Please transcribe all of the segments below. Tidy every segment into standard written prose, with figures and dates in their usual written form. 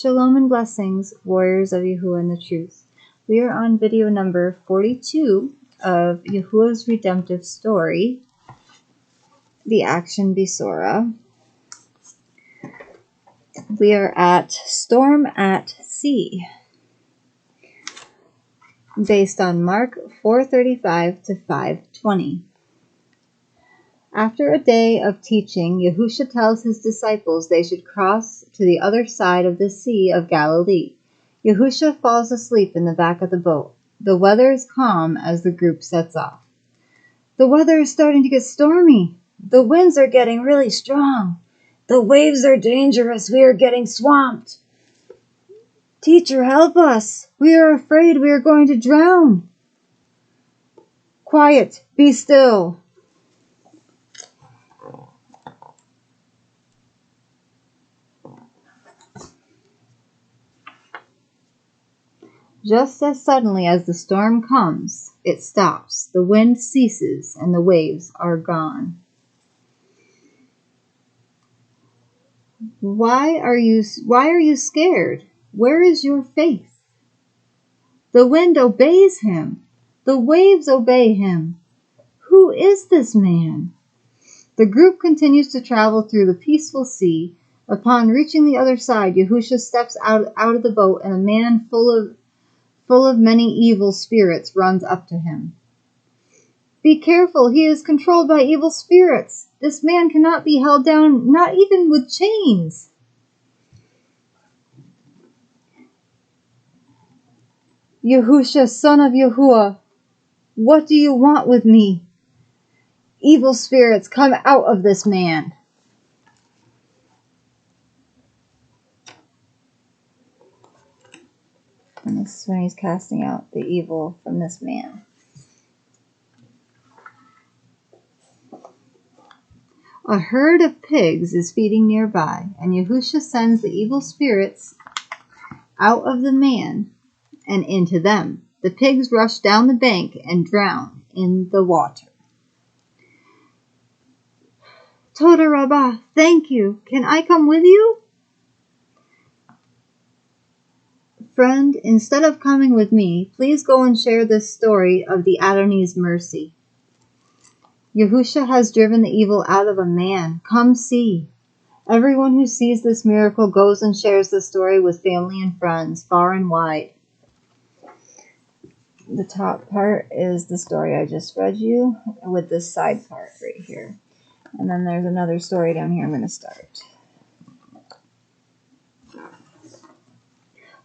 Shalom and blessings, warriors of Yahuah and the truth. We are on video number 42 of Yahuah's redemptive story, the action Besorah. We are at Storm at Sea, based on Mark 4:35 to 5:20. After a day of teaching, Yahushua tells his disciples they should cross to the other side of the Sea of Galilee. Yahushua falls asleep in the back of the boat. The weather is calm as the group sets off. The weather is starting to get stormy. The winds are getting really strong. The waves are dangerous. We are getting swamped. Teacher, help us. We are afraid we are going to drown. Quiet. Be still. Just as suddenly as the storm comes, it stops, the wind ceases, and the waves are gone. Why are you scared? Where is your faith? The wind obeys him. The waves obey him. Who is this man? The group continues to travel through the peaceful sea. Upon reaching the other side, Yahushua steps out of the boat, and a man full of many evil spirits runs up to him. Be careful, he is controlled by evil spirits. This man cannot be held down, not even with chains. Yahushua, son of Yahuah, what do you want with me? Evil spirits, come out of this man. And this is when he's casting out the evil from this man. A herd of pigs is feeding nearby, and Yahushua sends the evil spirits out of the man and into them. The pigs rush down the bank and drown in the water. Toda Rabbah, thank you. Can I come with you? Friend, instead of coming with me, please go and share this story of the Adonai's mercy. Yahushua has driven the evil out of a man. Come see. Everyone who sees this miracle goes and shares the story with family and friends, far and wide. The top part is the story I just read you, with this side part right here. And then there's another story down here I'm going to start.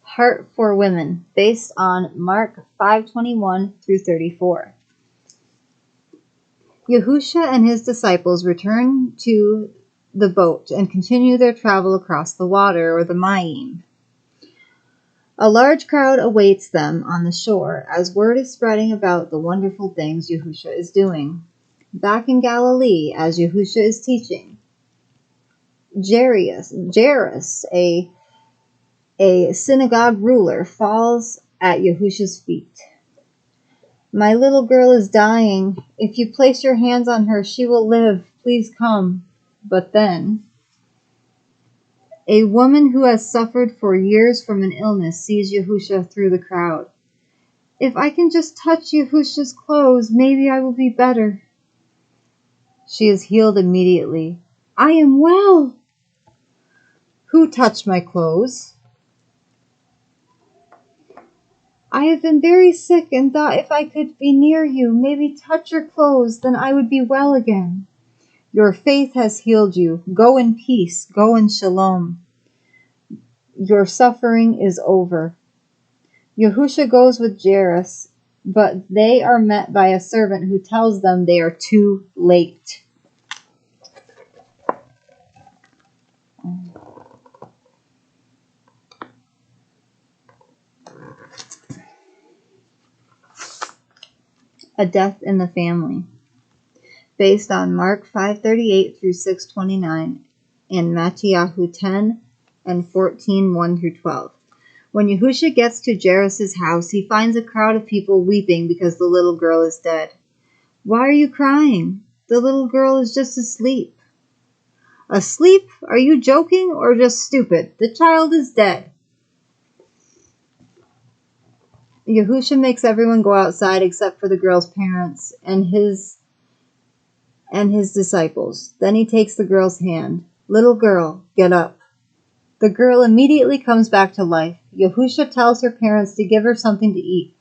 Heart for Women, based on Mark 5:21 through 34. Yahushua and his disciples return to the boat and continue their travel across the water, or the Mayim. A large crowd awaits them on the shore as word is spreading about the wonderful things Yahushua is doing. Back in Galilee, as Yahushua is teaching, Jairus, a synagogue ruler, falls at Yahushua's feet. My little girl is dying. If you place your hands on her, she will live. Please come. But then, a woman who has suffered for years from an illness sees Yahushua through the crowd. If I can just touch Yahushua's clothes, maybe I will be better. She is healed immediately. I am well. Who touched my clothes? I have been very sick and thought if I could be near you, maybe touch your clothes, then I would be well again. Your faith has healed you. Go in peace. Go in shalom. Your suffering is over. Yahushua goes with Jairus, but they are met by a servant who tells them they are too late. A death in the family, based on Mark 5:38 through 6:29 and Matthew 10 and 14:1 through 12. When Yahushua gets to Jairus' house, he finds a crowd of people weeping because the little girl is dead. Why are you crying? The little girl is just asleep. Asleep? Are you joking or just stupid? The child is dead. Yahushua makes everyone go outside except for the girl's parents and his disciples. Then he takes the girl's hand. Little girl, get up. The girl immediately comes back to life. Yahushua tells her parents to give her something to eat.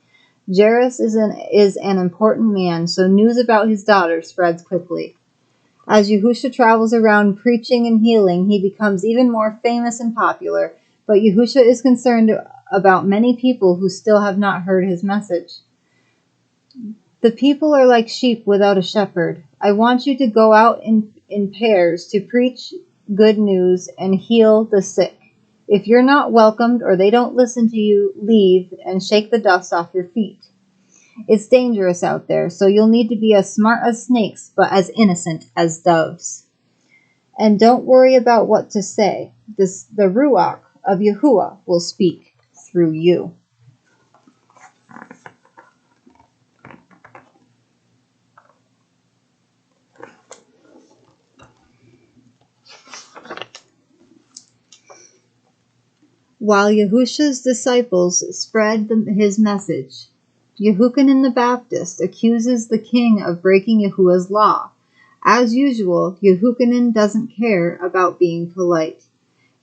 Jairus is an important man, so news about his daughter spreads quickly. As Yahushua travels around preaching and healing, he becomes even more famous and popular, but Yahushua is concerned about many people who still have not heard his message. The people are like sheep without a shepherd. I want you to go out in pairs to preach good news and heal the sick. If you're not welcomed or they don't listen to you, leave and shake the dust off your feet. It's dangerous out there, so you'll need to be as smart as snakes, but as innocent as doves. And don't worry about what to say. The Ruach of Yahuah will speak through you. While Yahushua's disciples spread his message, Yehukanan the Baptist accuses the king of breaking Yahuah's law. As usual, Yehukanan doesn't care about being polite.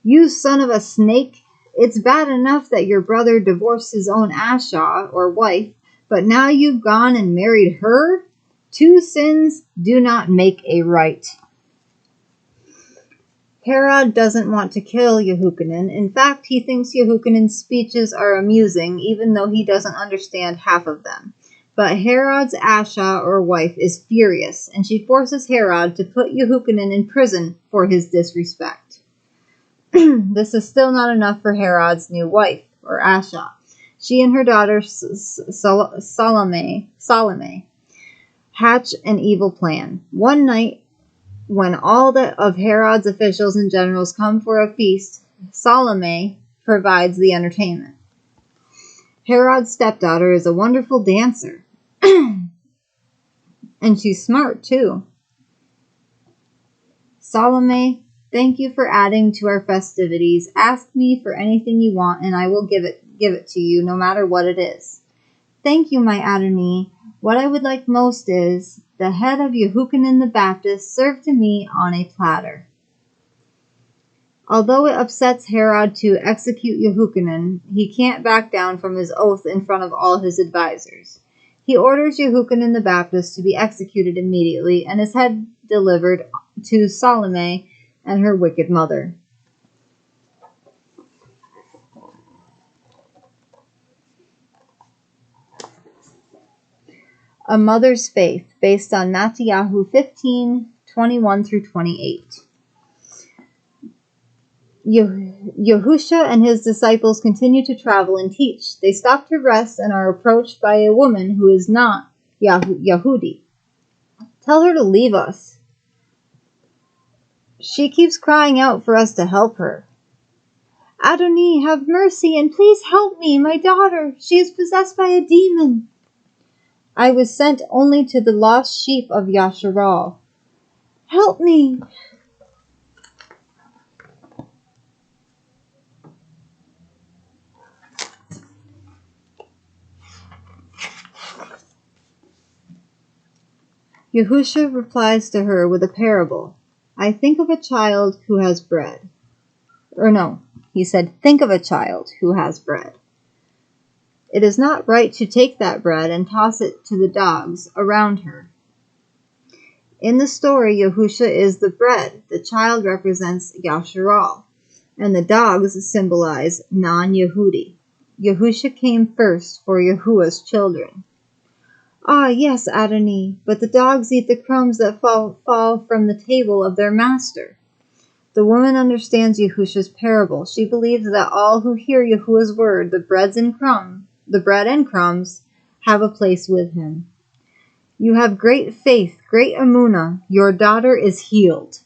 You son of a snake! It's bad enough that your brother divorced his own Ashah, or wife, but now you've gone and married her? 2 sins do not make a right. Herod doesn't want to kill Yehukanan. In fact, he thinks Yehukanan's speeches are amusing, even though he doesn't understand half of them. But Herod's Ashah, or wife, is furious, and she forces Herod to put Yehukanan in prison for his disrespect. This is still not enough for Herod's new wife, or Ashah. She and her daughter Salome hatch an evil plan. One night, when all of Herod's officials and generals come for a feast, Salome provides the entertainment. Herod's stepdaughter is a wonderful dancer. And she's smart, too. Salome, thank you for adding to our festivities. Ask me for anything you want, and I will give it to you, no matter what it is. Thank you, my Adonai. What I would like most is the head of Yehukanan the Baptist served to me on a platter. Although it upsets Herod to execute Yehukanan, he can't back down from his oath in front of all his advisors. He orders Yehukanan the Baptist to be executed immediately and his head delivered to Salome and her wicked mother. A Mother's Faith, based on Matthew 15:21-28. Yahushua and his disciples continue to travel and teach. They stop to rest and are approached by a woman who is not Yahudi. Tell her to leave us. She keeps crying out for us to help her. Adonai, have mercy and please help me, my daughter. She is possessed by a demon. I was sent only to the lost sheep of Yasharal. Help me. Yahushua replies to her with a parable. I think of a child who has bread. He said, think of a child who has bread. It is not right to take that bread and toss it to the dogs around her. In the story, Yahushua is the bread. The child represents Yasharal, and the dogs symbolize non-Yehudi. Yahushua came first for Yahuwah's children. Ah, yes, Adonai, but the dogs eat the crumbs that fall from the table of their master. The woman understands Yahushua's parable. She believes that all who hear Yahuwah's word, the bread and crumbs, have a place with him. You have great faith, great emunah. Your daughter is healed.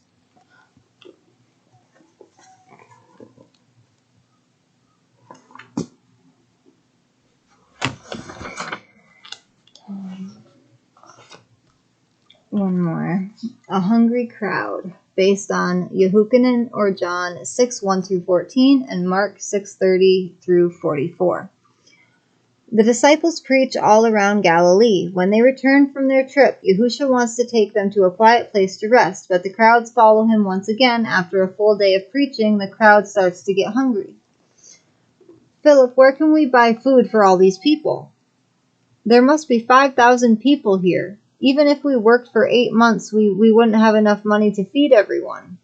One more. A Hungry Crowd, based on Yehukanan or John 6:1-14 and Mark 6:30-44. The disciples preach all around Galilee. When they return from their trip, Yahushua wants to take them to a quiet place to rest, but the crowds follow him once again. After a full day of preaching, the crowd starts to get hungry. Philip, where can we buy food for all these people? There must be 5,000 people here. Even if we worked for 8 months, we wouldn't have enough money to feed everyone.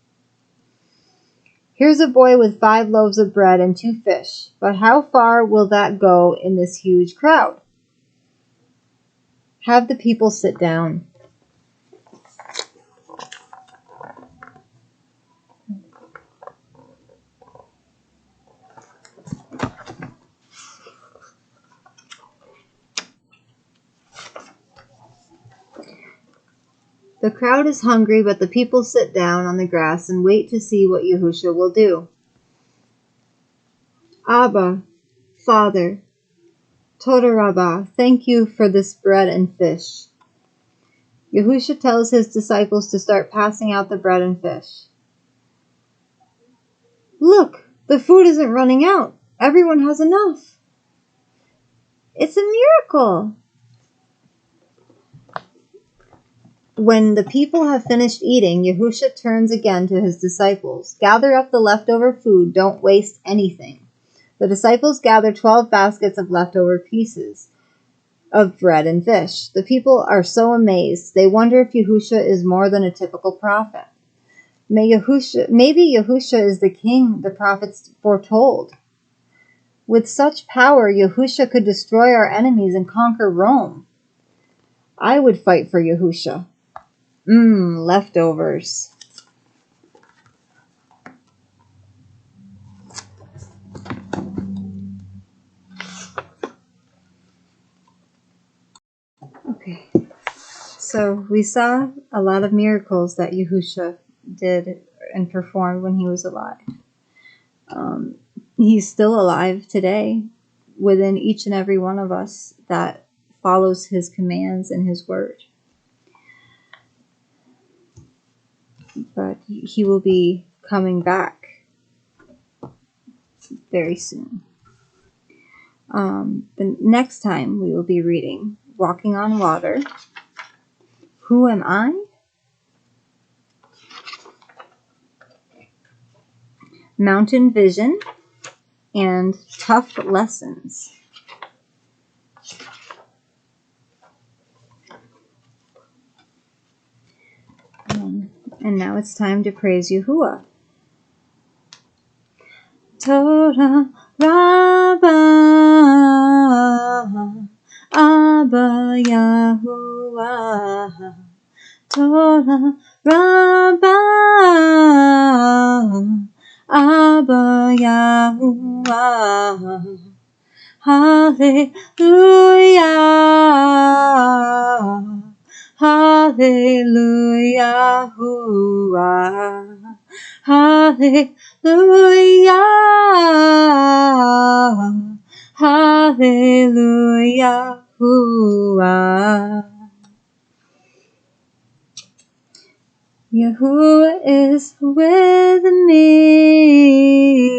Here's a boy with 5 loaves of bread and 2 fish, but how far will that go in this huge crowd? Have the people sit down. The crowd is hungry, but the people sit down on the grass and wait to see what Yahushua will do. Abba, Father, Toda Rabbah, thank you for this bread and fish. Yahushua tells his disciples to start passing out the bread and fish. Look, the food isn't running out. Everyone has enough. It's a miracle. When the people have finished eating, Yahushua turns again to his disciples. Gather up the leftover food. Don't waste anything. The disciples gather 12 baskets of leftover pieces of bread and fish. The people are so amazed. They wonder if Yahushua is more than a typical prophet. Maybe Yahushua is the king the prophets foretold. With such power, Yahushua could destroy our enemies and conquer Rome. I would fight for Yahushua. Leftovers. Okay, so we saw a lot of miracles that Yahushua did and performed when he was alive. He's still alive today within each and every one of us that follows his commands and his word. But he will be coming back very soon. The next time we will be reading Walking on Water, Who Am I? Mountain Vision, and Tough Lessons. And now it's time to praise Yahuah. Torah Rabbah, Abba Yahuah. Torah Rabbah, Abba Yahuah. Hallelujah, Hallelujah, Hallelujah, Hallelujah. Yahuah is with me.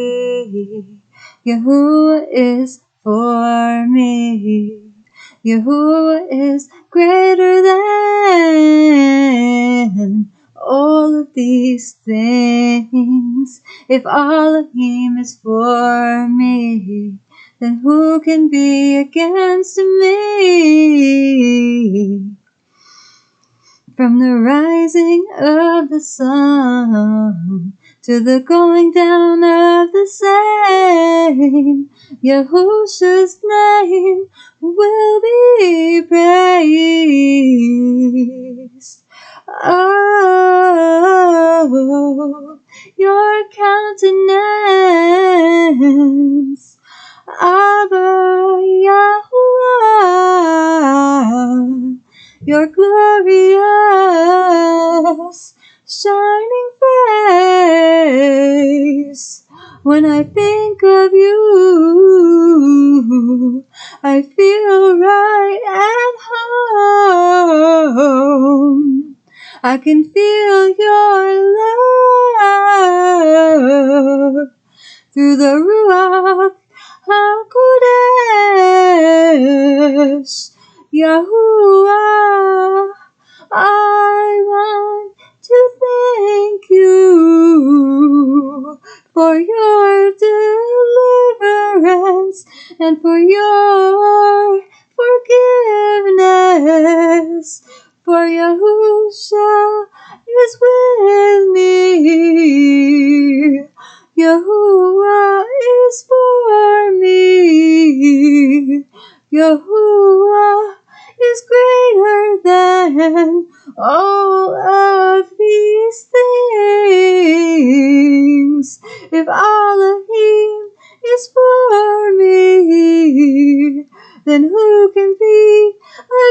Yahuah is for me. Yahuah is greater than all of these things. If Elohim is for me, then who can be against me? From the rising of the sun to the going down of the same, Yahushua's name will be praised. Oh, your countenance, Abba Yahuah, your glorious shining face. When I think of you, I feel right at home. I can feel your love through the Ruach HaKodesh, Yahuah. I want to thank you for your deliverance and for your forgiveness. For Yahusha is with me. Yahuah is for me. Yahuah is greater than all of these things. If Elohim is for me, then who can be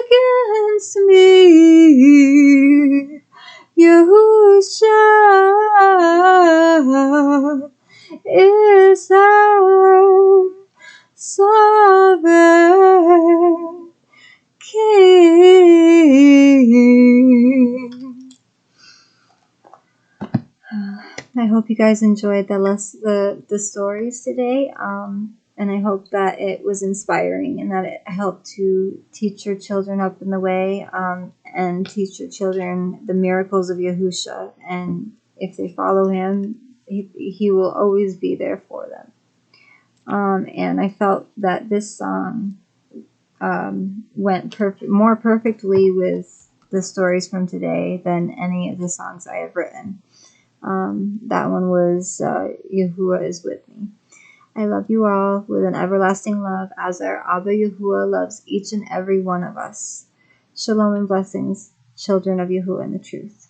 against me? Yahusha is our sovereign King. I hope you guys enjoyed the stories today, and I hope that it was inspiring and that it helped to teach your children up in the way, and teach your children the miracles of Yahusha. And if they follow him, he will always be there for them. And I felt that this song went more perfectly with the stories from today than any of the songs I have written. That one was Yahuah is with me. I love you all with an everlasting love as our Abba Yahuah loves each and every one of us. Shalom and blessings, children of Yahuah in the truth.